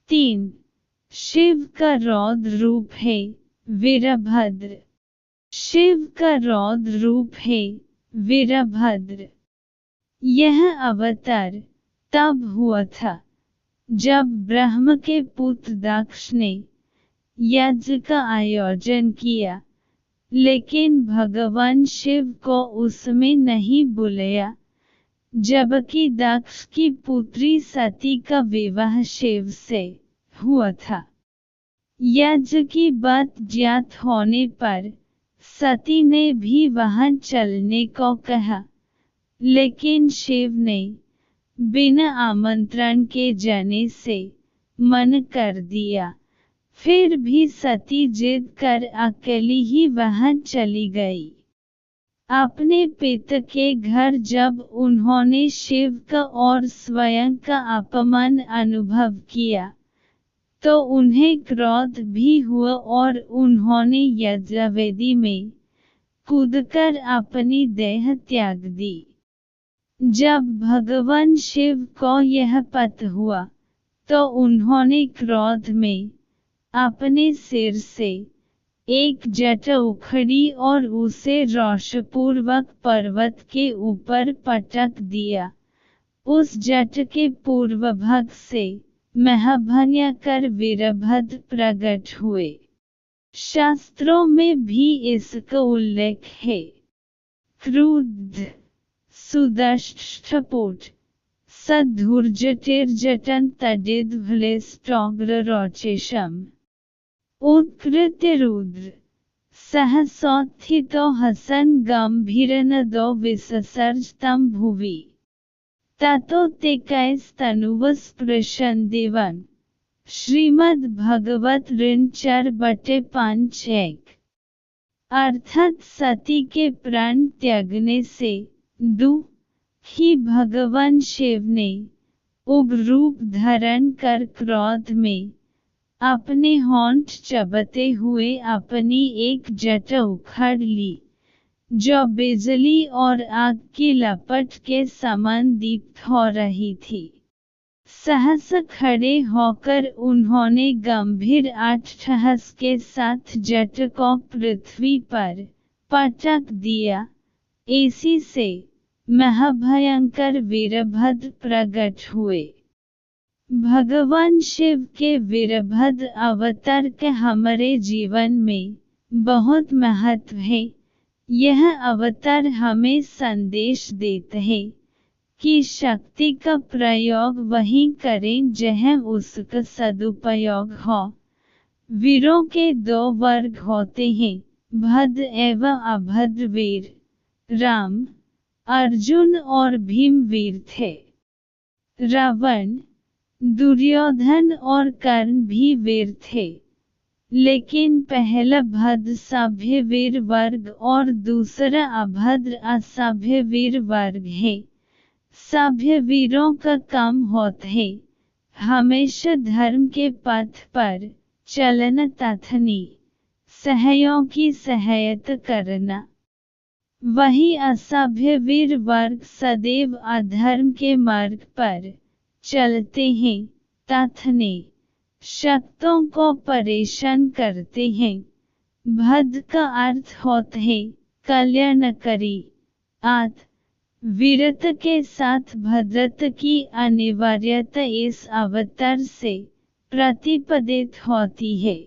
3. शिव का रौद्र रूप है वीरभद्र। शिव का रौद्र रूप है वीरभद्र। यह अवतार तब हुआ था जब ब्रह्म के पुत्र दक्ष ने यज्ञ का आयोजन किया, लेकिन भगवान शिव को उसमें नहीं बुलाया, जबकि दक्ष की पुत्री सती का विवाह शिव से हुआ था। यज्ञ की बात ज्ञात होने पर सती ने भी वहां चलने को कहा, लेकिन शिव ने बिना आमंत्रण के जाने से मन कर दिया। फिर भी सती जिद कर अकेली ही वहां चली गई। अपने पिता के घर जब उन्होंने शिव का और स्वयं का अपमान अनुभव किया, तो उन्हें क्रोध भी हुआ और उन्होंने यज्ञवेदी में कूदकर अपनी देह त्याग दी। जब भगवान शिव को यह पता हुआ, तो उन्होंने क्रोध में अपने सिर से एक जटा उखड़ी और उसे रोषपूर्वक पर्वत के ऊपर पटक दिया। उस जट के पूर्व भाग से महाभयंकर वीरभद्र प्रकट हुए। शास्त्रों में भी इसका उल्लेख है। क्रुद्ध सुदष्टस्फुट सधूर्जटिर्जटन् तडिद्भ्लेष्टोग्ररोचेशम् उत्कृत्य रुद्र सहसोत्थितो हसन् गम्भीरनदो विससर्ज तं भुवि ततो तेकैस्तनुवस्पृशन् दिवम्। श्रीमद्भागवत ऋण 4/5 अर्थात सती के प्राण त्यागने से दुखी भगवान शिव ने उग्र रूप धारण कर क्रोध में अपने होंठ चबाते हुए अपनी एक जटा उखाड़ ली, जो बिजली और आग की लपट के समान दीप्त हो रही थी। सहसा खड़े होकर उन्होंने गंभीर अट्टहास के साथ जट को पृथ्वी पर पटक दिया। इसी से महाभयंकर वीरभद्र प्रकट हुए। भगवान शिव के वीरभद्र अवतार के हमारे जीवन में बहुत महत्व है। यह अवतार हमें संदेश देते हैं कि शक्ति का प्रयोग वही करें जहाँ उसका सदुपयोग हो। वीरों के 2 वर्ग होते हैं, भद्र एवं अभद्र वीर। राम, अर्जुन और भीम वीर थे। रावण, दुर्योधन और कर्ण भी वीर थे, लेकिन पहला भद्र सभ्य वीर वर्ग और दूसरा अभद्र असभ्य वीर वर्ग है। सभ्य वीरों का काम होता है हमेशा धर्म के पथ पर चलना तथा सहयोग की सहायता करना। वही असभ्य वीर वर्ग सदैव अधर्म के मार्ग पर चलते हैं तथा शक्तों को परेशान करते हैं। भद्र का अर्थ होता है कल्याणकारी। वीरता के साथ भद्रता की अनिवार्यता इस अवतार से प्रतिपादित होती है।